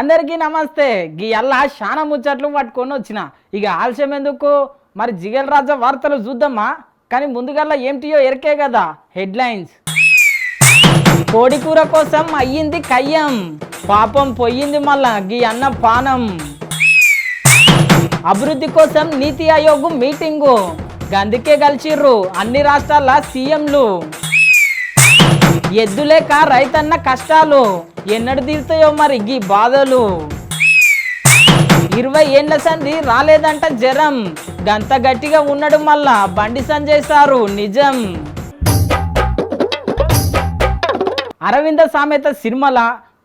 అందరికీ నమస్తే. గీ అల్లా శానా ముచ్చట్లు పట్టుకొని వచ్చిన. ఇక ఆలస్యం ఎందుకు, మరి జిగల్ రాజా వార్తలు చూద్దామా. కానీ ముందుగల్లా ఏమిటియో ఎరికే కదా హెడ్లైన్స్. కోడి కూర కోసం అయ్యింది కయ్యం, పాపం పొయ్యింది మళ్ళా గీ అన్న పానం. అభివృద్ధి కోసం నీతి ఆయోగ్ మీటింగు, గందుకే కలిసిర్రు అన్ని రాష్ట్రాల సీఎంలు. ఎద్దులేక రైతన్న కష్టాలు, ఎన్నడు తీరుతాయో మరి గీ బాధలు. 20 ఏండ్ల సంది రాలేదంట జరం, గంత గట్టిగా ఉన్నాడు మళ్ళా బండి సంజయ్ సారు నిజం. అరవింద సామెత సినిమాల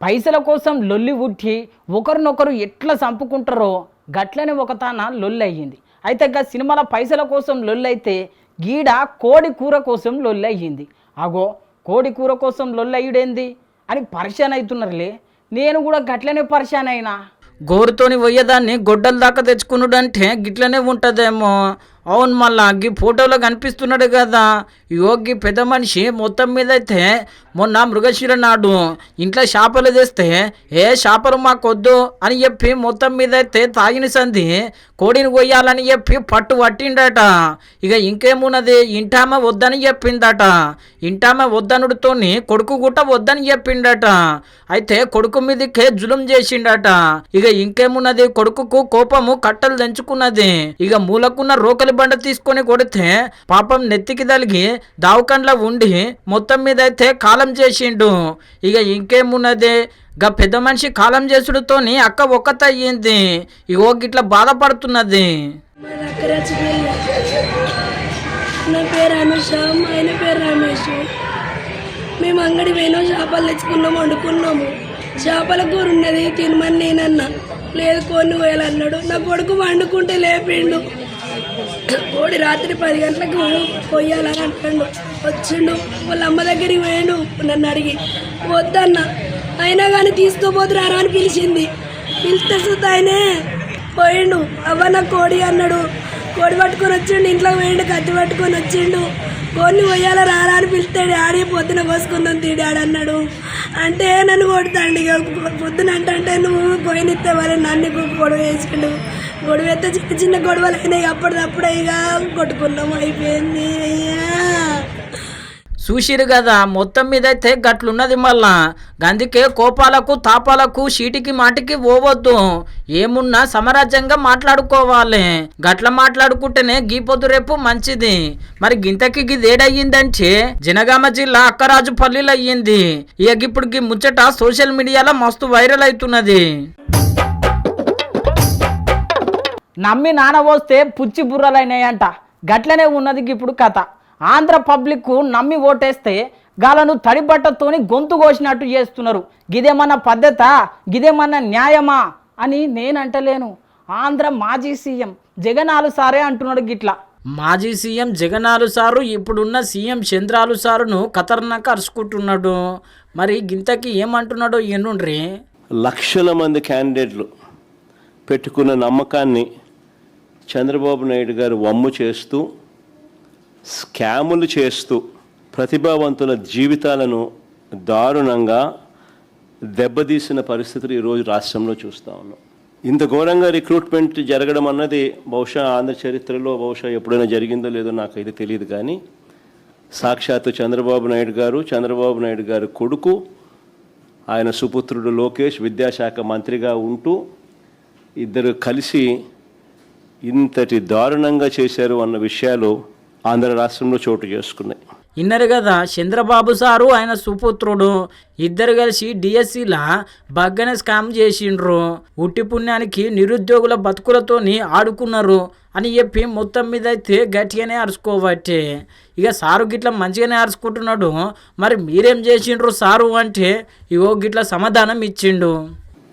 పైసల కోసం లొల్లి ఉట్టి ఒకరినొకరు ఎట్లా చంపుకుంటారో గట్లనే ఒక తాన లొల్లి అయ్యింది. అయితే గా సినిమాల పైసల కోసం లొల్లి అయితే గీడ కోడి కూర కోసం లొల్లి అయ్యింది. అగో కోడి కూర కోసం లొల్లి అయ్యుడేంది అని పరిశాన్ అవుతున్నారులే. నేను కూడా గట్లనే పరిశాన్ అయినా. గోరుతోని పోయేదాన్ని గొడ్డల దాకా తెచ్చుకున్నాడంటే గిట్లనే ఉంటుందేమో. అవును, మళ్ళా గీ ఫోటోలో కనిపిస్తున్నాడు కదా యోగి పెద్ద మనిషి. మొత్తం మీద అయితే మొన్న మృగశిర నాడు ఇంట్లో చేపలు తెస్తే చేపలు మాకొద్దు అని చెప్పి మొత్తం మీద అయితే తాగిన సంది కోడిని కొయ్యాలని చెప్పి పట్టు పట్టిండట. ఇక ఇంకేమున్నది, ఇంటామ వద్దని చెప్పిందట. ఇంటామ వద్దనుడితోని కొడుకు గుట్ట వద్దని చెప్పిండట. అయితే కొడుకు మీదకే జులుం చేసిండట. ఇక ఇంకేమున్నది, కొడుకుకు కోపము కట్టలు తెంచుకున్నది. ఇక మూలకున్న రోకలి బండ తీసుకొని కొడితే పాపం నెత్తికి తలిగి దావకండ్లా ఉండి మొత్తం మీద అయితే కాలం చేసిండు. ఇక ఇంకేమున్నది, గా పెద్ద మనిషి కాలం చేసుడుతోని అక్క ఒక్కత అయ్యింది. ఇగో గిట్లా బాధపడుతున్నది. నా పేరు అనుష, మా ఆయన పేరు రమేష్. మేము అంగడి పోయినాం, చేపలు తెచ్చుకున్నాము, వండుకున్నాము. చేపల కూర ఉన్నది తినమని నేనన్నా, లేదు కొన్ని పోయాలన్నాడు. నా కొడుకు వండుకుంటే లేపిండు. కోడి రాత్రి 10 గంటలకు పోయాలని అంటాడు. వచ్చిండు, వాళ్ళ అమ్మ దగ్గరికి పోయాడు. నన్ను అడిగి వద్దన్న, అయినా కానీ తీసుకోపోతురారా అని పిలిచింది. పిలిస్తే సుద్దా ఆయనే పోయిండు. అవ్వ నా కోడి అన్నాడు. కోడి పట్టుకొని వచ్చిండు, ఇంట్లోకి పోయిండు, కత్తి పట్టుకొని వచ్చిండు. కోడిని పోయాల రారా అని పిలుస్తాడు. ఆడి పొద్దున పోసుకుందాం తీడాడు అన్నాడు. అంటే నన్ను కొడతాండి. ఇక పొద్దున అంటే నువ్వు పోయినిస్తే మరి నన్ను గొడవ వేసిండు. గొడవ అయితే చిన్న చిన్న గొడవలు అయినాయి. అప్పటిదప్పుడే ఇక కొట్టుకున్నాం, అయిపోయింది. చూసిరు కదా, మొత్తం మీద అయితే గట్లున్నది. మళ్ళా గందుకే కోపాలకు తాపాలకు చీటికి మాటికి పోవద్దు. ఏమున్నా సమరాజ్యంగా మాట్లాడుకోవాలి. గట్ల మాట్లాడుకుంటేనే గీపొద్దు రేపు మంచిది. మరి గింతకి గిదేడయ్యిందంటే జనగామ జిల్లా అక్కరాజుపల్లిలో అయ్యింది. ఇక ఇప్పుడు గీ ముచ్చట సోషల్ మీడియాలో మస్తు వైరల్ అవుతున్నది. నమ్మి నానవోస్తే పుచ్చి బుర్రలైనాయంట. గట్లనే ఉన్నది ఇప్పుడు కథ. ఆంధ్ర పబ్లిక్ నమ్మి ఓటేస్తే గాలను తడిబట్టతోని గొంతు కోసినట్టు చేస్తున్నారు. గిదేమన్నా పద్ధత, గిదేమన్నా న్యాయమా అని నేను అంటలేను. ఆంధ్ర మాజీ సీఎం జగనాలు సారే అంటున్నాడు గిట్లా. మాజీ సీఎం జగనాలు సారు ఇప్పుడున్న సీఎం చంద్రాలు సారును ఖతర్నాక్ అరుచుకుంటున్నాడు. మరి గింతకి ఏమంటున్నాడో ఎన్నుండ్రి. లక్షల మంది క్యాండిడేట్లు పెట్టుకున్న నమ్మకాన్ని చంద్రబాబు నాయుడు గారు వమ్ము చేస్తూ, స్కాములు చేస్తూ ప్రతిభావంతుల జీవితాలను దారుణంగా దెబ్బతీసిన పరిస్థితులు ఈరోజు రాష్ట్రంలో చూస్తూ ఉన్నాం. ఇంత ఘోరంగా రిక్రూట్మెంట్ జరగడం అన్నది బహుశా ఆంధ్ర చరిత్రలో బహుశా ఎప్పుడైనా జరిగిందో లేదో నాకైతే తెలియదు. కానీ సాక్షాత్తు చంద్రబాబు నాయుడు గారు కొడుకు, ఆయన సుపుత్రుడు లోకేష్ విద్యాశాఖ మంత్రిగా ఉంటూ ఇద్దరు కలిసి ఇంతటి దారుణంగా చేశారు అన్న విషయాలు ఆంధ్ర రాష్ట్రంలో చోటు చేసుకున్నాయి. ఇన్నరు కదా, చంద్రబాబు సారు ఆయన సుపుత్రుడు ఇద్దరు కలిసి డిఎస్సిలా బగ్గన స్కామ్ చేసిండ్రు. ఉట్టి పుణ్యానికి నిరుద్యోగుల బతుకులతోని ఆడుకున్నారు అని చెప్పి మొత్తం మీద అయితే గట్టిగానే అరుచుకోబట్టే. ఇక సారు గిట్ల మంచిగానే అరుచుకుంటున్నాడు. మరి మీరేం చేసిండ్రు సారు అంటే ఇగో గిట్ల సమాధానం ఇచ్చిండు.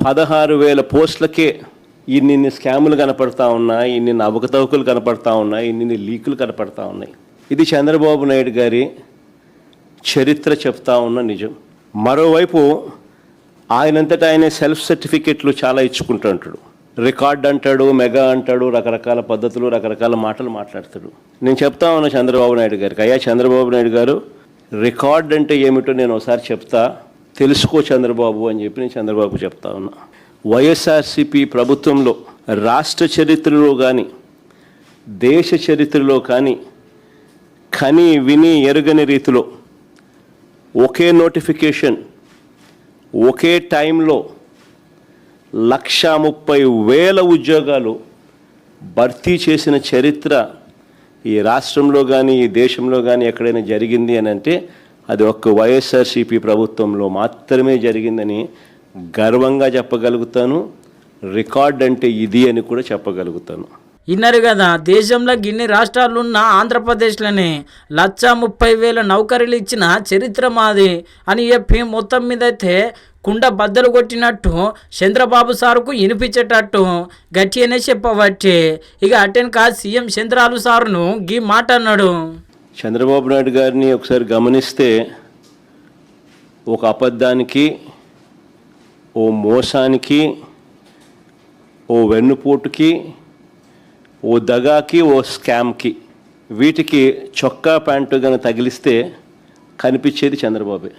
16,000 పోస్టులకే ఇన్ని స్కాములు కనపడతా ఉన్నాయి, ఇన్ని అవకతవకలు కనపడతా ఉన్నాయి, ఇన్ని లీకులు కనపడతా ఉన్నాయి. ఇది చంద్రబాబు నాయుడు గారి చరిత్ర చెప్తా ఉన్న నిజం. మరోవైపు ఆయనంతటా ఆయన సెల్ఫ్ సర్టిఫికెట్లు చాలా ఇచ్చుకుంటుంటాడు. రికార్డ్ అంటాడు, మెగా అంటాడు, రకరకాల పద్ధతులు, రకరకాల మాటలు మాట్లాడతాడు. నేను చెప్తా ఉన్నా చంద్రబాబు నాయుడు గారికి, అయ్యా చంద్రబాబు నాయుడు గారు, రికార్డ్ అంటే ఏమిటో నేను ఒకసారి చెప్తా, తెలుసుకో చంద్రబాబు అని చెప్పి నేను చంద్రబాబు చెప్తా ఉన్నా. వైఎస్ఆర్సిపి ప్రభుత్వంలో రాష్ట్ర చరిత్రలో కానీ దేశ చరిత్రలో కానీ కని విని ఎరుగని రీతిలో ఒకే నోటిఫికేషన్ ఒకే టైంలో 130,000 ఉద్యోగాలు భర్తీ చేసిన చరిత్ర ఈ రాష్ట్రంలో కానీ ఈ దేశంలో కానీ ఎక్కడైనా జరిగింది అని అంటే అది ఒక్క వైఎస్ఆర్సీపీ ప్రభుత్వంలో మాత్రమే జరిగిందని గర్వంగా చెప్పగలుగుతాను. రికార్డ్ అంటే ఇది అని కూడా చెప్పగలుగుతాను. విన్నారు కదా, దేశంలో గిన్ని రాష్ట్రాలున్న ఆంధ్రప్రదేశ్లోనే 130,000 నౌకరీలు ఇచ్చిన చరిత్ర మాది అని చెప్పి మొత్తం మీద అయితే కుండ బద్దలు కొట్టినట్టు చంద్రబాబు సారుకు వినిపించేటట్టు గట్టిగానే చెప్పబట్టి ఇక అటెన్కా సీఎం చంద్రాలు సారును గీ మాట అన్నాడు. చంద్రబాబు నాయుడు గారిని ఒకసారి గమనిస్తే ఒక అబద్ధానికి, ఓ మోసానికి, ఓ వెన్నుపోటుకి, ఓ దగాకి, ఓ స్కామ్కి, వీటికి చొక్కా ప్యాంటు కనుక తగిలిస్తే కనిపించేది చంద్రబాబే.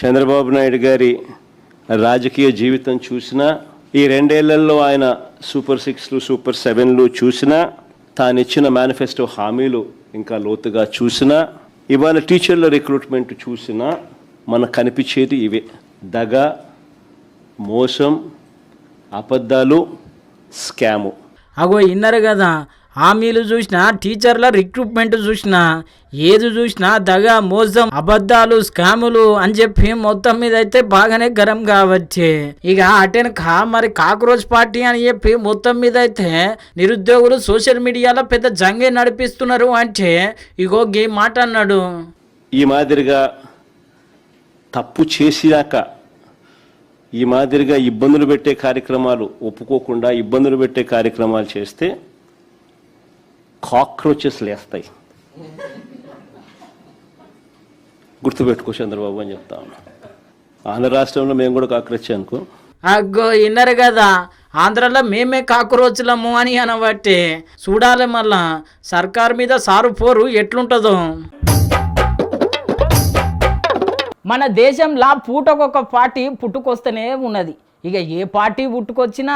చంద్రబాబు నాయుడు గారి రాజకీయ జీవితం చూసినా, ఈ 2 ఏళ్లలో ఆయన సూపర్ 6లు సూపర్ 7లు చూసినా, తాను ఇచ్చిన మేనిఫెస్టో హామీలు ఇంకా లోతుగా చూసినా, ఇవాళ టీచర్ల రిక్రూట్మెంట్ చూసినా మనకు కనిపించేది ఇవే: దగ, మోసం, అబద్ధాలు, స్కాము. అగో విన్నారు కదా, హామీలు చూసినా, టీచర్ల రిక్రూట్మెంట్ చూసినా, ఏది చూసినా దగా, మోసం, అబద్ధాలు, స్కాములు అని చెప్పి మొత్తం మీద అయితే బాగానే గరం కావచ్చు. ఇక అటెనక మరి కాక్రోచ్ పార్టీ అని చెప్పి మొత్తం మీద అయితే నిరుద్యోగులు సోషల్ మీడియాలో పెద్ద జంగే నడిపిస్తున్నారు అంటే ఇగో గీ మాట అన్నాడు. ఈ మాదిరిగా తప్పు చేసినాక ఈ మాదిరిగా ఇబ్బందులు పెట్టే కార్యక్రమాలు ఒప్పుకోకుండా ఇబ్బందులు పెట్టే కార్యక్రమాలు చేస్తే కాక్రోచెస్ లేస్తాయి. గుర్తుపెట్టుకో చంద్రబాబు అని చెప్తా ఉన్నా. ఆంధ్ర రాష్ట్రంలో మేము కూడా కాక్రోచ్ అనుకో. అగ్గో విన్నారు కదా, ఆంధ్రలో మేమే కాక్రోచ్లము అని అనబట్టి చూడాలి మళ్ళా సర్కార్ మీద సారు పోరు ఎట్లుంటుందో. మన దేశంలో పూటకొక పార్టీ పుట్టుకొస్తూనే ఉన్నది. ఇక ఏ పార్టీ పుట్టుకొచ్చినా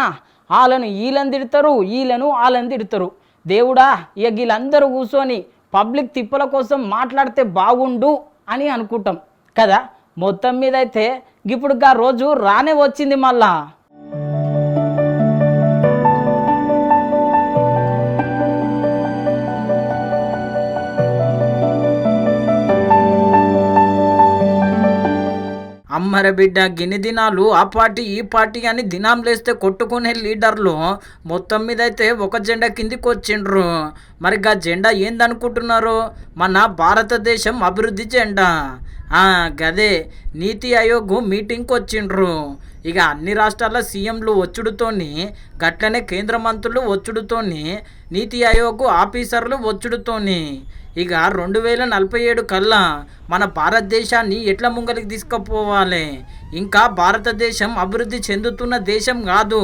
వాళ్ళను వీళ్ళని తిడతారు, వీళ్ళను వాళ్ళని తిడతారు. దేవుడా, ఇక వీళ్ళందరూ కూర్చొని పబ్లిక్ తిప్పల కోసం మాట్లాడితే బాగుండు అని అనుకుంటాం కదా. మొత్తం మీద అయితే ఇప్పుడు రోజు రానే వచ్చింది మళ్ళా. అమ్మర బిడ్డ, గిన్ని దినాలు ఆ పార్టీ ఈ పార్టీ అని దినాం లేస్తే కొట్టుకునే లీడర్లు మొత్తం మీద అయితే ఒక జెండా కిందికి వచ్చిండ్రు. మరి గా జెండా ఏందనుకుంటున్నారు? మన భారతదేశం అభివృద్ధి జెండా. గదే నీతి ఆయోగ్ మీటింగ్కి వచ్చిండ్రు. ఇక అన్ని రాష్ట్రాల సీఎంలు వచ్చుడుతోని, గట్లనే కేంద్ర మంత్రులు వచ్చుడుతోని, నీతి ఆయోగ్ ఆఫీసర్లు వచ్చుడుతోని ఇక 2047 కల్లా మన భారతదేశాన్ని ఎట్లా ముంగలికి తీసుకుపోవాలి. ఇంకా భారతదేశం అభివృద్ధి చెందుతున్న దేశం కాదు,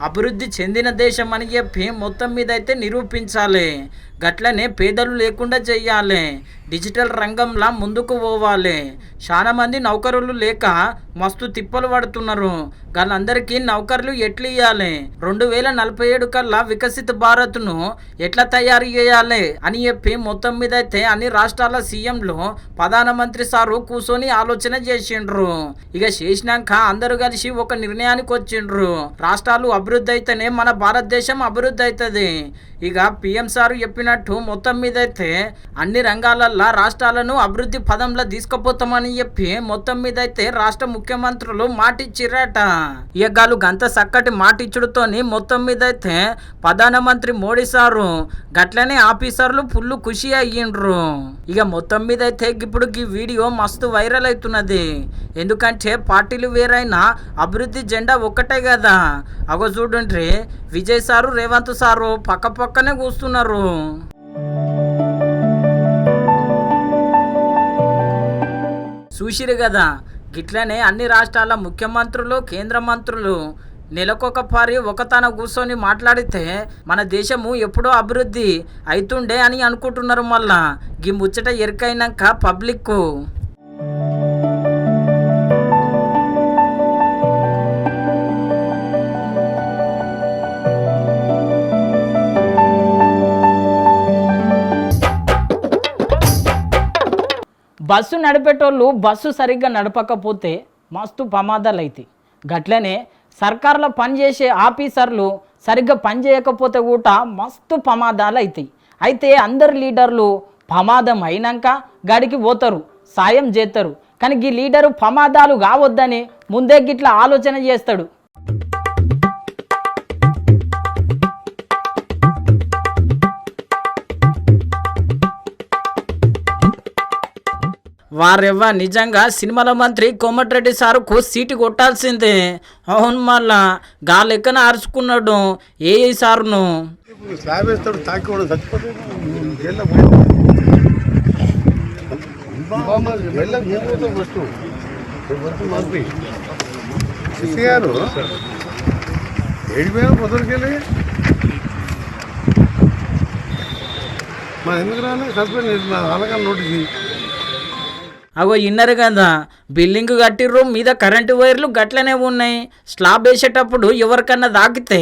అభివృద్ధి చెందిన దేశం అని చెప్పి మొత్తం మీద అయితే నిరూపించాలి. గట్లనే పేదలు లేకుండా చెయ్యాలి. డిజిటల్ రంగంలా ముందుకు పోవాలి. చాలా మంది నౌకరులు లేక మస్తు తిప్పలు పడుతున్నారు. వాళ్ళందరికీ నౌకర్లు ఎట్లా ఇవ్వాలి, 2047 కల్లా వికసిత భారత్ను ఎట్లా తయారు చేయాలి అని చెప్పి మొత్తం మీద అయితే అన్ని రాష్ట్రాల సీఎంలు ప్రధానమంత్రి సారు కూర్చొని ఆలోచన చేసిండ్రు. ఇక చేసినాక అందరూ కలిసి ఒక నిర్ణయానికి వచ్చిండ్రు. రాష్ట్రాలు అభివృద్ధి అయితేనే మన భారతదేశం అభివృద్ధి అవుతుంది. ఇక పిఎం సారు చెప్పినట్టు మొత్తం మీద అయితే అన్ని రంగాలల్లో రాష్ట్రాలను అభివృద్ధి పదంలో తీసుకుపోతామని చెప్పి మొత్తం మీద అయితే రాష్ట్ర ముఖ్యమంత్రులు మాటిచ్చిరట. ఇక గాలు గంత చక్కటి మాటిచ్చుడుతోని మొత్తం మీద అయితే ప్రధానమంత్రి మోడీ సారు గట్లనే ఆఫీసర్లు ఫుల్ ఖుషి అయ్యిండ్రు. ఇక మొత్తం మీద అయితే ఇప్పుడు ఈ వీడియో మస్తు వైరల్ అవుతున్నది. ఎందుకంటే పార్టీలు వేరైనా అభివృద్ధి జెండా ఒక్కటే కదా. అగో చూడండి, విజయ్ సారు రేవంత్ సారు పక్క పక్కనే కూస్తున్నారు. చూసిరు కదా, గిట్లనే అన్ని రాష్ట్రాల ముఖ్యమంత్రులు, కేంద్ర మంత్రులు నెలకొక పారి ఒక తన కూర్చొని మాట్లాడితే మన దేశము ఎప్పుడో అభివృద్ధి అవుతుండే అని అనుకుంటున్నారు. మళ్ళా ఈ ముచ్చట ఎరికైనాక పబ్లిక్ బస్సు నడిపేటోళ్ళు బస్సు సరిగ్గా నడపకపోతే మస్తు ప్రమాదాలు అవుతాయి. గట్లనే సర్కార్లో పనిచేసే ఆఫీసర్లు సరిగ్గా పని చేయకపోతే కూడా మస్తు ప్రమాదాలు అవుతాయి. అయితే అందరు లీడర్లు ప్రమాదం అయినాక గడికి పోతారు, సాయం చేస్తారు. కానీ ఈ లీడరు ప్రమాదాలు కావద్దని ముందే గిట్లా ఆలోచన చేస్తాడు. వారెవ్వ నిజంగా సినిమాల మంత్రి కోమటిరెడ్డి సారుకు సీటు కొట్టాల్సిందే. అవును, మళ్ళా గా లెక్కన అరుచుకున్నాడు ఏ సారును. స్లాబ్ వేస్తాడు, తాకివాడు చచ్చిపోతే జైల్లో ఫస్ట్ మంత్రి సిసి గారు ఏడిపోయినా పొద్దుకెళ్ళి మరి ఎందుకు రాలే సస్పెండ్ చేసిన అలాగే నోటీస్. అగో ఇన్నరు కదా, బిల్డింగ్ కట్టిర్రు, మీద కరెంటు వైర్లు గట్లనే ఉన్నాయి. స్లాబ్ వేసేటప్పుడు ఎవరికన్నా తాకితే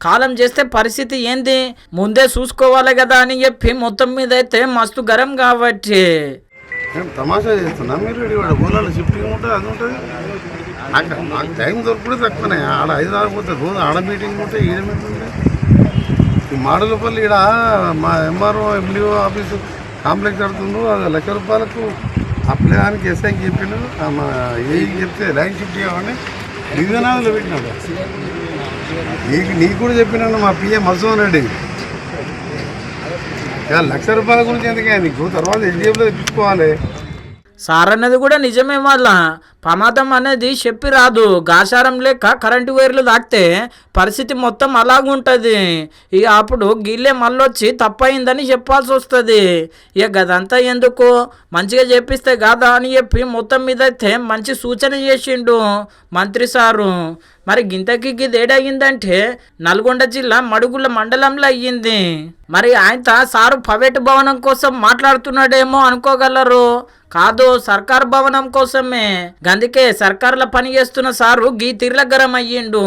కాలం చేస్తే పరిస్థితి ఏంది, ముందే చూసుకోవాలి కదా అని చెప్పి మొత్తం మీద అయితే మస్తు గరం కాబట్టి తమాషా చేస్తున్నా మీరు. వాడు గోళాలు షిఫ్టింగ్ ఉంటుంది, అది ఉంటుంది. నాకు టైం దొరకడే తక్కువనే. ఆడ 5-6 పోతే రోజు ఆడ మీటింగ్ ఉంటే ఈడ మీటింగ్ ఉంటాయి. ఈ మాడలపల్లి ఈడ మా ఎంఆర్ఓ ఎండిఓ ఆఫీసు కాంప్లెక్స్ కడుతుండ్రు. అది ₹1,00,000 ఆ పిల్లగానికి ఎస్ఐకి చెప్పిండు, మా ఏకి చెప్తే లైన్ షిఫ్ట్ కావాలని డివిజనాదులో పెట్టినాడు. నీకు కూడా చెప్పినాను మా పిఏ మధుసూదన్ రెడ్డి. ₹1,00,000 గురించి ఎందుకే నీకు తర్వాత ఎస్డిఎఫ్లో తెప్పించుకోవాలి. సార్ అన్నది కూడా నిజమే. వాళ్ళ ప్రమాదం అనేది చెప్పి రాదు. గాశారం లేక కరెంటు వైర్లు తాకితే పరిస్థితి మొత్తం అలాగుంటుంది. ఇక అప్పుడు గిల్లే మళ్ళొచ్చి తప్పయిందని చెప్పాల్సి వస్తుంది. ఇక గదంతా ఎందుకు, మంచిగా చెప్పిస్తే కాదా అని చెప్పి మొత్తం మీద అయితే మంచి సూచన చేసిండు మంత్రి సారు. మరి గింతకి గిదేడయిందంటే నల్గొండ జిల్లా మడుగుల మండలంలో అయ్యింది. మరి ఆయన సారు ప్రైవేటు భవనం కోసం మాట్లాడుతున్నాడేమో అనుకోగలరు, కాదు సర్కార్ భవనం కోసమే. గందుకే సర్కార్లో పని చేస్తున్న సారు గీ తిర్లగరం అయ్యిండు.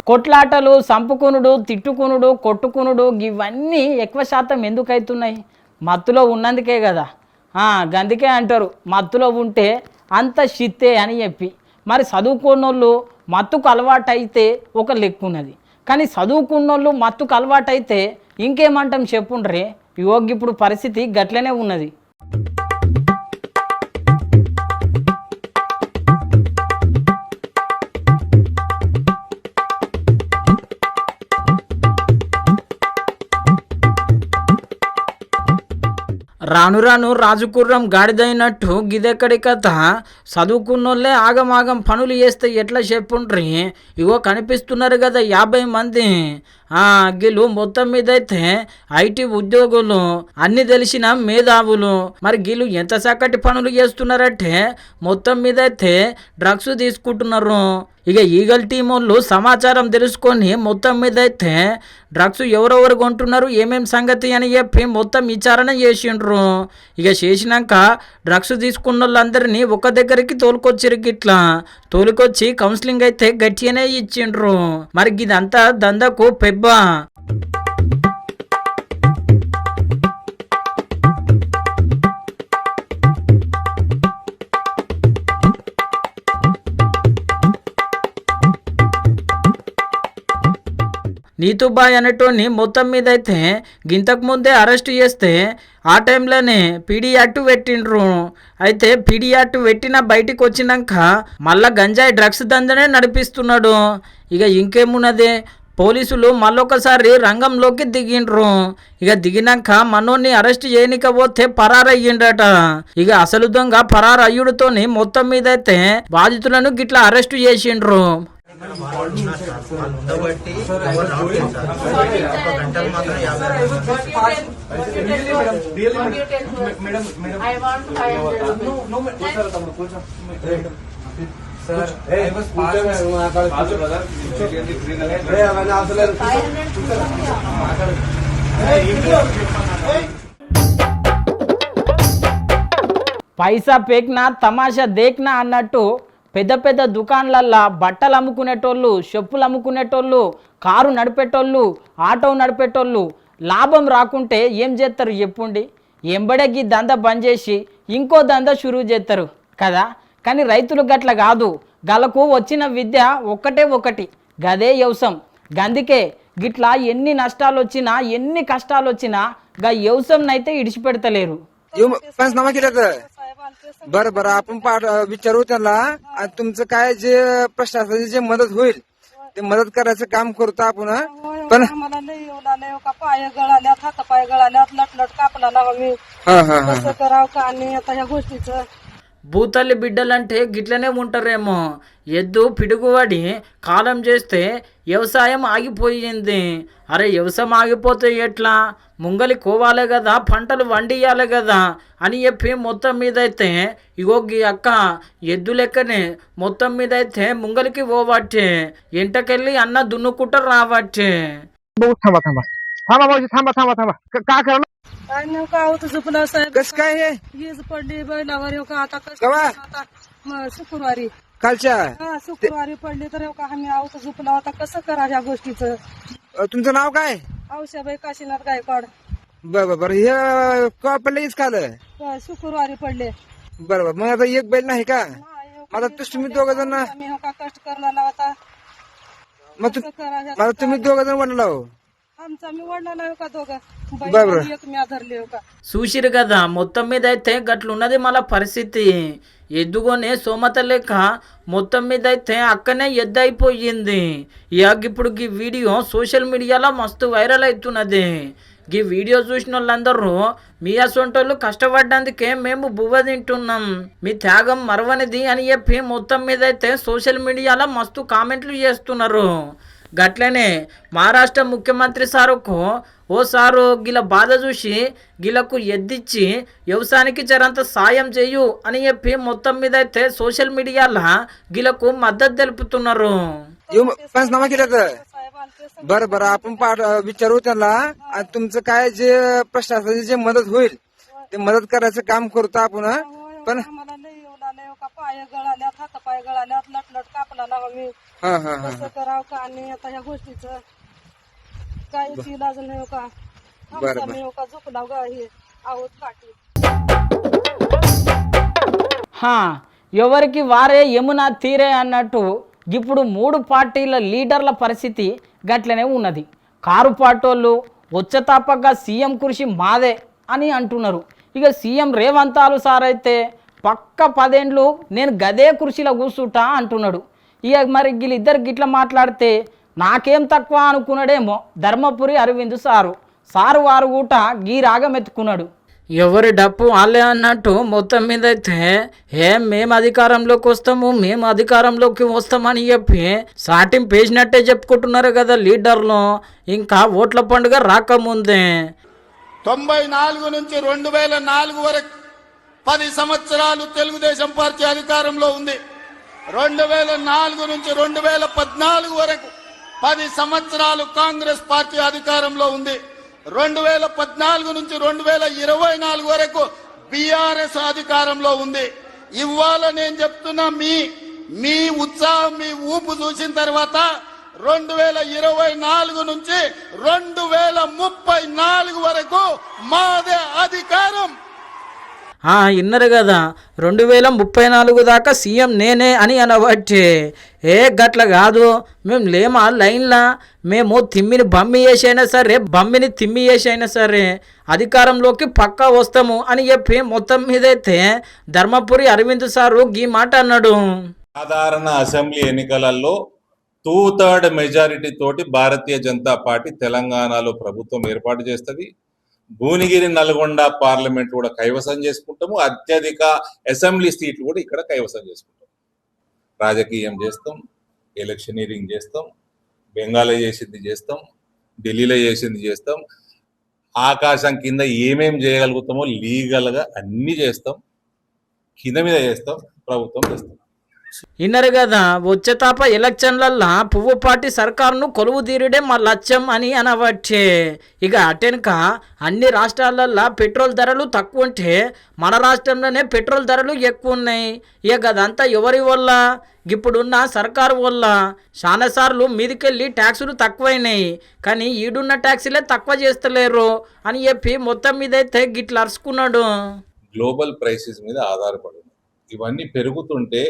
కొట్లాటలు, సంపుకునుడు, తిట్టుకునుడు, కొట్టుకునుడు ఇవన్నీ ఎక్కువ శాతం ఎందుకు అవుతున్నాయి? మత్తులో ఉన్నందుకే కదా. గందుకే అంటారు మత్తులో ఉంటే అంత షిత్తే అని చెప్పి. మరి చదువుకున్నోళ్ళు మత్తుకు అలవాటైతే ఒక లెక్కున్నది, కానీ చదువుకున్నోళ్ళు మత్తుకు అలవాటైతే ఇంకేమంటాం చెప్పుండ్రే. ఇప్పుడు పరిస్థితి గట్లనే ఉన్నది. రాను రాను రాజుకుర్రం గాడిదైనట్టు గిదెక్కడి కథ. చదువుకున్నోళ్ళే ఆగమాగం పనులు చేస్తే ఎట్లా చెప్పుండ్రి. ఇగో కనిపిస్తున్నారు కదా 50 మంది. గిలు మొత్తం మీద అయితే ఐటీ ఉద్యోగులు, అన్ని తెలిసిన మేధావులు. మరి గిలు ఎంత చక్కటి పనులు చేస్తున్నారంటే మొత్తం మీద అయితే డ్రగ్స్ తీసుకుంటున్నారు. ఇక ఈగల్ టీం వాళ్ళు సమాచారం తెలుసుకొని మొత్తం మీద అయితే డ్రగ్స్ ఎవరెవరు కొంటున్నారు, ఏమేం సంగతి అని చెప్పి మొత్తం విచారణ చేసిండ్రు. ఇక చేసినాక డ్రగ్స్ తీసుకున్న వాళ్ళందరినీ ఒక దగ్గరికి తోలుకొచ్చిరు. గిట్లా తోలుకొచ్చి కౌన్సిలింగ్ అయితే గట్టిగానే ఇచ్చిండ్రు. మరి ఇదంతా దందకు పెబ్బ. నీతుబాయ్ అనేటోని మొత్తం మీద అయితే గింతకు ముందే అరెస్ట్ చేస్తే ఆ టైంలోనే పీడీ యాక్ట్ పెట్టిండ్రు. అయితే పీడీ యాక్ట్ పెట్టిన బయటికి వచ్చినాక మళ్ళా గంజాయి డ్రగ్స్ దందనే నడిపిస్తున్నాడు. ఇక ఇంకేమున్నది, పోలీసులు మళ్ళొకసారి రంగంలోకి దిగిండ్రు. ఇక దిగినాక మనోన్ని అరెస్ట్ చేయనికపోతే పరారయ్యిండట. ఇక అసలు దొంగ పరారయ్యుడితోని మొత్తం మీద అయితే బాధితులను గిట్లా అరెస్ట్ చేసిండ్రు. పైసా పేక్నా తమాషా దేక్నా అన్నట్టు పెద్ద పెద్ద దుకాణాలల్లో బట్టలు అమ్ముకునేటోళ్ళు, చెప్పులు అమ్ముకునేటోళ్ళు, కారు నడిపేటోళ్ళు, ఆటో నడిపేటోళ్ళు లాభం రాకుంటే ఏం చేస్తారు చెప్పుండి? ఎంబడకి దంద బంద్ చేసి ఇంకో దంద షురూ చేస్తారు కదా. కానీ రైతులు గట్ల కాదు, గలకు వచ్చిన విద్య ఒక్కటే ఒకటి, గదే వ్యవసాయం. గందుకే గిట్లా ఎన్ని నష్టాలు వచ్చినా ఎన్ని కష్టాలు వచ్చినా గా వ్యవసాయం అయితే ఇడిచిపెడతలేరు. पंचनामा केला तर बरं बरं आपण विचारू त्यांना आणि तुमचं काय जे प्रशासनाची जे मदत होईल ते मदत करायचं काम करतो आपण पण आम्हाला लय येऊ लागले का पाय गळाल्यात, हात पाय गळाल्यात, लटलट कापला ना मी हा हा हा कसं करावं का आणि आता ह्या गोष्टीचं భూతల్లి బిడ్డలంటే గిట్లనే ఉంటారేమో. ఎద్దు పిడుగువాడి కాలం చేస్తే వ్యవసాయం ఆగిపోయింది. అరే వ్యవసాయం ఆగిపోతే ఎట్లా, ముంగలి కోవాలే కదా, పంటలు వండియాలి కదా అని చెప్పి మొత్తం మీద అయితే ఇగో గీ అక్క ఎద్దు లెక్కనే మొత్తం మీద అయితే ముంగలికి పోవట్టే, ఎంటకెళ్ళి అన్న దున్నుకుంటూ రావట్టే. थांबा थांबा थांबा भाऊजी थांबा थांबा थांबा काय करणार काय नेमकं आवत झोपलं साहेब, कसं काय हे वीज पडली बैलावर हो का आता कसं केव्हा? आता शुक्रवारी कालच्या शुक्रवारी पडली तर हो का आम्ही आवत झोपला होता, कसं करा ह्या गोष्टीचं. तुमचं नाव काय? औषाबाई काशीनाथ गायकवाड. बरं बरं हे केव्हा पडलं हीच काल? शुक्रवारी पडले. बरं बरं मग आता एक बैल नाही का? नाही, हो आता का, तुम्ही दोघं जण आम्ही हो का कष्ट करला होता, मग कसं करा ह्या- मला तुम्ही दोघं जण म्हणला हो आमचा मी वडला हो का दोघं बरं. बैल एक मी धरले हो का. చూసిరు కదా మొత్తం మీద అయితే గట్లున్నది మన పరిస్థితి. ఎద్దుగోనే సోమత లేక మొత్తం మీద అయితే అక్కనే ఎద్దు అయిపోయింది. ఇక ఇప్పుడు ఈ వీడియో సోషల్ మీడియాలో మస్తు వైరల్ అవుతున్నది. ఈ వీడియో చూసిన వాళ్ళందరూ మీ అసొంటోళ్ళు కష్టపడ్డందుకే మేము బువ్వ తింటున్నాం, మీ త్యాగం మరవనిది అని చెప్పి మొత్తం మీద అయితే సోషల్ మీడియాలో మస్తు కామెంట్లు చేస్తున్నారు. గట్లనే మహారాష్ట్ర ముఖ్యమంత్రి సారుకు ఓ సారు గిల బాధ చూసి గిలకు ఎద్దిచ్చి వ్యవసాయానికి జరంత సాయం చేయు అని చెప్పి మొత్తం మీద అయితే సోషల్ మీడియాలో గిలకు మద్దతు తెలుపుతున్నారు. पंचनामा केला तर बरं बरं आपण विचारू त्यांना आणि तुमचं काय जे प्रशासनाची जे मदत होईल ते मदत करायचं काम करतो आपण पण आम्हाला लय येऊ लागले हो का पाय गळाल्यात, हात पाय गळाल्यात, लटलट कापला ना मी हा हा हा कसं करावं का आणि आता ह्या गोष्टीचं काय इलाज नाही हो का. बरं, आमचा मी हो का झोपला ग हे आहोत काठी. ఎవరికి వారే యమునా తీరే అన్నట్టు ఇప్పుడు 3 పార్టీల లీడర్ల పరిస్థితి గట్లనే ఉన్నది. కారు పాటోళ్ళు వచ్చతాపగా సీఎం కుర్చీ మాదే అని అంటున్నారు. ఇక సీఎం రేవంతాలు సార్ అయితే పక్క 10 ఏండ్లు నేను గదే కుర్చీలో కూర్చుంటా అంటున్నాడు. ఇక మరి వీళ్ళిద్దరు గిట్ల మాట్లాడితే నాకేం తక్కువ అనుకున్నాడేమో ధర్మపురి అరవింద్ సారు వారు కూడా గీ రాగం ఎత్తుకున్నాడు. ఎవరి డప్పు వాళ్ళే అన్నట్టు మొత్తం మీద అయితే మేము అధికారంలోకి వస్తాము, మేము అధికారంలోకి వస్తామని చెప్పి సాటింపు పేసినట్టే చెప్పుకుంటున్నారు కదా లీడర్లు. ఇంకా ఓట్ల పండుగ రాకముందే 94 నుంచి 2004 వరకు 10 సంవత్సరాలు తెలుగుదేశం పార్టీ అధికారంలో ఉంది. 2004 నుంచి 2014 వరకు 10 సంవత్సరాలు కాంగ్రెస్ పార్టీ అధికారంలో ఉంది. 2014 నుంచి 2024 వరకు బీఆర్ఎస్ అధికారంలో ఉంది. ఇవాళ నేను చెప్తున్నా మీ ఉత్సాహం, మీ ఊపు చూసిన తర్వాత 2024 నుంచి 2034 వరకు మాదే అధికారం. ఇన్నరు కదా 2034 దాకా సీఎం నేనే అని అనబట్టే. గట్ల కాదు, మేము లేమా లైన్లా, మేము తిమ్మిని బమ్మి చేసైనా సరే, బమ్మిని తిమ్మి చేసైనా సరే అధికారంలోకి పక్కా వస్తాము అని చెప్పి మొత్తం మీదైతే ధర్మపురి అరవింద్ సారు ఈ మాట అన్నాడు. సాధారణ అసెంబ్లీ ఎన్నికలలో 2/3 మెజారిటీ తోటి భారతీయ జనతా పార్టీ తెలంగాణలో ప్రభుత్వం ఏర్పాటు చేస్తుంది. భువనగిరి, నల్గొండ పార్లమెంట్ కూడా కైవసం చేసుకుంటాము. అత్యధిక అసెంబ్లీ సీట్లు కూడా ఇక్కడ కైవసం చేసుకుంటాం. రాజకీయం చేస్తాం, ఎలక్షనీరింగ్ చేస్తాం, బెంగాల్లో చేసింది చేస్తాం, ఢిల్లీలో చేసింది చేస్తాం, ఆకాశం కింద ఏమేం చేయగలుగుతామో లీగల్గా అన్నీ చేస్తాం, కింద మీద చేస్తాం, ప్రభుత్వం చేస్తాం. విన్నారు కదా, వచ్చే తాప ఎలక్షన్లల్లా పువ్వు పార్టీ సర్కారును కొలువు తీరుడే మా లక్ష్యం అని అనవచ్చే. ఇక అటెనక అన్ని రాష్ట్రాలల్లో పెట్రోల్ ధరలు తక్కువ ఉంటే మన రాష్ట్రంలోనే పెట్రోల్ ధరలు ఎక్కువ ఉన్నాయి. ఇక అదంతా ఎవరి వల్ల? ఇప్పుడున్న సర్కారు వల్ల. చాలాసార్లు మీదికెళ్ళి ట్యాక్సులు తక్కువైనాయి, కానీ ఈడున్న ట్యాక్సీలే తక్కువ చేస్తలేరు అని చెప్పి మొత్తం మీదైతే గిట్ల అరుచుకున్నాడు. గ్లోబల్ ప్రైసెస్ మీద ఆధారపడి ఇవన్నీ పెరుగుతుంటే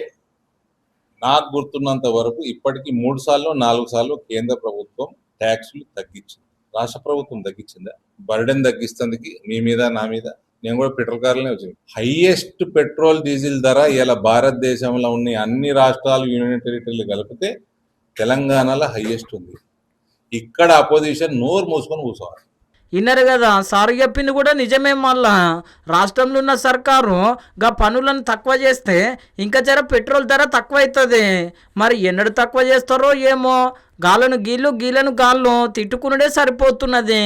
నాకు గుర్తున్నంత వరకు ఇప్పటికీ 3 సార్లు 4 సార్లు కేంద్ర ప్రభుత్వం ట్యాక్సులు తగ్గించింది. రాష్ట్ర ప్రభుత్వం తగ్గించిందా? బర్డెన్ తగ్గిస్తుంది మీ మీద, నా మీద. నేను కూడా పెట్రోల్ కార్లనే వచ్చింది. హైయెస్ట్ పెట్రోల్ డీజిల్ ధర ఇలా భారతదేశంలో ఉన్న అన్ని రాష్ట్రాలు, యూనియన్ టెరిటరీలు కలిపితే తెలంగాణలో హైయెస్ట్ ఉంది. ఇక్కడ అపోజిషన్ నోరు మూసుకొని కూర్చోవాలి. విన్నారు కదా, సారు చెప్పింది కూడా నిజమే. మళ్ళా రాష్ట్రంలో ఉన్న సర్కారు గా పనులను తక్కువ చేస్తే ఇంకా జర పెట్రోల్ ధర తక్కువ అవుతుంది. మరి ఎన్నడు తక్కువ చేస్తారో ఏమో. గాలను గీళ్ళు, గీలను గాళ్ళు తిట్టుకున్నదే సరిపోతున్నది.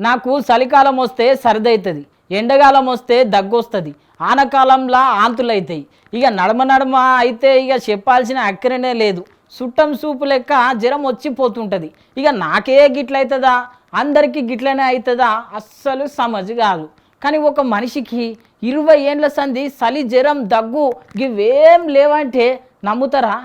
నాకు చలికాలం వస్తే సరిదవుతుంది, ఎండకాలం వస్తే దగ్గు వస్తుంది, ఆనకాలంలో ఆంతులు అవుతాయి. ఇక నడమ నడమ అయితే ఇక చెప్పాల్సిన అక్కరనే లేదు. చుట్టం సూపు లెక్క జ్వరం వచ్చిపోతుంటుంది. ఇక నాకే గిట్లవుతుందా, అందరికీ గిట్లనే అవుతుందా? అస్సలు సమజ్ కాదు. కానీ ఒక మనిషికి 20 ఏండ్ల సంధి చలి, జ్వరం, దగ్గు ఇవేం లేవంటే నమ్ముతారా?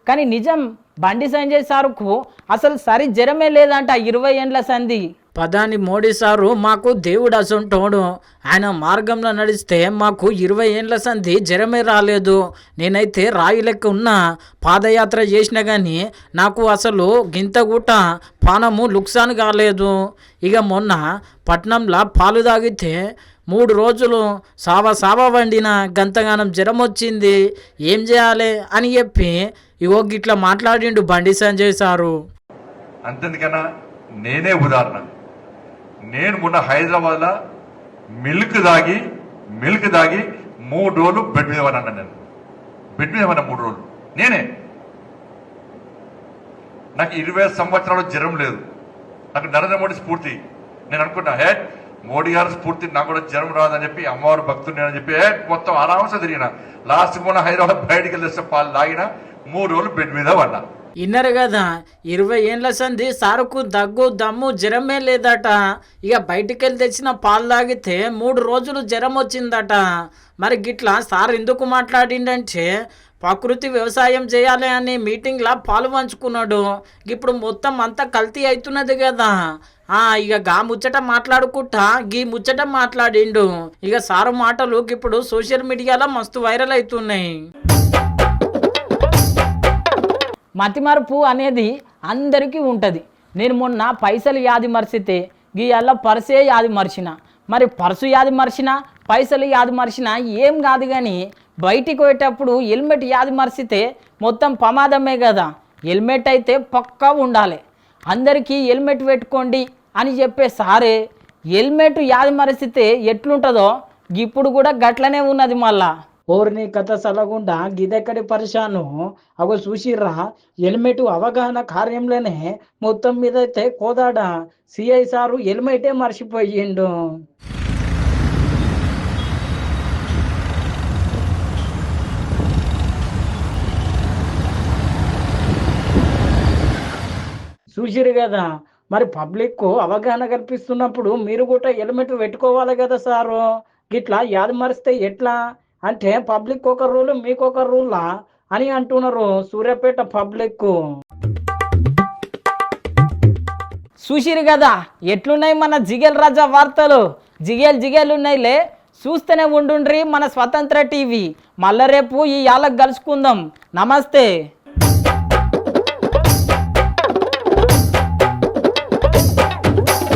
కానీ నిజం, బండి సంజయ్ సారుకు అసలు సరి జ్వరమే లేదంట 20 ఏండ్ల సంధి. ప్రధాని మోడీ సారు మాకు దేవుడు అసంటోడు. ఆయన మార్గంలో నడిస్తే మాకు 20 ఏండ్ల సంధి జ్వరమే రాలేదు. నేనైతే రాయి లెక్క ఉన్నా పాదయాత్ర చేసినా కానీ నాకు అసలు గింత గుట్ట పానము లుక్సాన్ కాలేదు. ఇక మొన్న పట్నంలో పాలు తాగితే 3 రోజులు సావ వండిన గంతగానం జ్వరం వచ్చింది. ఏం చేయాలి అని చెప్పి ఇగో గిట్లా మాట్లాడిండు బండి సంజయ్ సారు. అంతేందుకన్నా నేనే ఉదాహరణ. నేను మొన్న హైదరాబాద్లో మిల్క్ దాగి 3 రోజులు బెడ్ మీద అన్నా. నేను బెడ్ మీద 3 రోజులు నేనే. నాకు 20 సంవత్సరాలు జ్వరం లేదు. నాకు నరేంద్ర మోడీ స్ఫూర్తి. నేను అనుకున్నా మోడీ గారు స్ఫూర్తి, నాకు కూడా జ్వరం రాదని చెప్పి, అమ్మవారు భక్తుని అని చెప్పి మొత్తం ఆరాంస తిరిగిన. లాస్ట్ మొన్న హైదరాబాద్ బయటికి వెళ్ళేస్తే పాలు తాగిన 3 రోజులు బెడ్ మీద పడ్డా. విన్నారు కదా, 20 ఏండ్ల సంధి సారుకు దగ్గు, దమ్ము, జ్వరమే లేదట. ఇక బయటికి వెళ్ళి తెచ్చిన పాలు తాగితే 3 రోజులు జ్వరం వచ్చిందట. మరి గిట్లా సార్ ఎందుకు మాట్లాడిండంటే ప్రకృతి వ్యవసాయం చేయాలి అని మీటింగ్లో పాలు పంచుకున్నాడు. ఇప్పుడు మొత్తం అంతా కల్తీ అవుతున్నది కదా. ఇక గా ముచ్చట మాట్లాడుకుంటా గీ ముచ్చట మాట్లాడిండు. ఇక సారు మాటలు ఇప్పుడు సోషల్ మీడియాలో మస్తు వైరల్ అవుతున్నాయి. మతిమరుపు అనేది అందరికీ ఉంటుంది. నేను మొన్న పైసలు యాది మర్చితే గీయాల పర్సే యాది మర్చిన. మరి పర్సు యాది మర్చిన, పైసలు యాది మర్చిన ఏం కాదు, కానీ బయటికి పోయేటప్పుడు హెల్మెట్ యాది మర్చితే మొత్తం ప్రమాదమే కదా. హెల్మెట్ అయితే పక్కా ఉండాలి. అందరికీ హెల్మెట్ పెట్టుకోండి అని చెప్పే సారే హెల్మెట్ యాది మరిచితే ఎట్లుంటుందో ఇప్పుడు కూడా గట్లనే ఉన్నది. మళ్ళా ఓర్ని కథ సలగుండా గిదెక్కడి పరిశాను అగో చూసిర్రా. హెల్మెట్ అవగాహన కార్యంలోనే మొత్తం మీద అయితే కోదాడ సిఐ సారు హెల్మెటే మర్చిపోయిండు. చూసిరు కదా, మరి పబ్లిక్ అవగాహన కల్పిస్తున్నప్పుడు మీరు కూడా హెల్మెట్ పెట్టుకోవాలి కదా సారు. గిట్లా యాది మరిస్తే ఎట్లా అంటే పబ్లిక్ ఒక రూల్, మీకు ఒక రూలా అని అంటున్నారు సూర్యాపేట పబ్లిక్. చూసిరు కదా ఎట్లున్నాయి మన జిగేల్ రాజా వార్తలు. జిగేలు ఉన్నాయిలే, చూస్తూనే ఉండుండ్రి మన స్వతంత్ర టీవీ. మళ్ళా రేపు ఈ యాలకు కలుసుకుందాం. నమస్తే.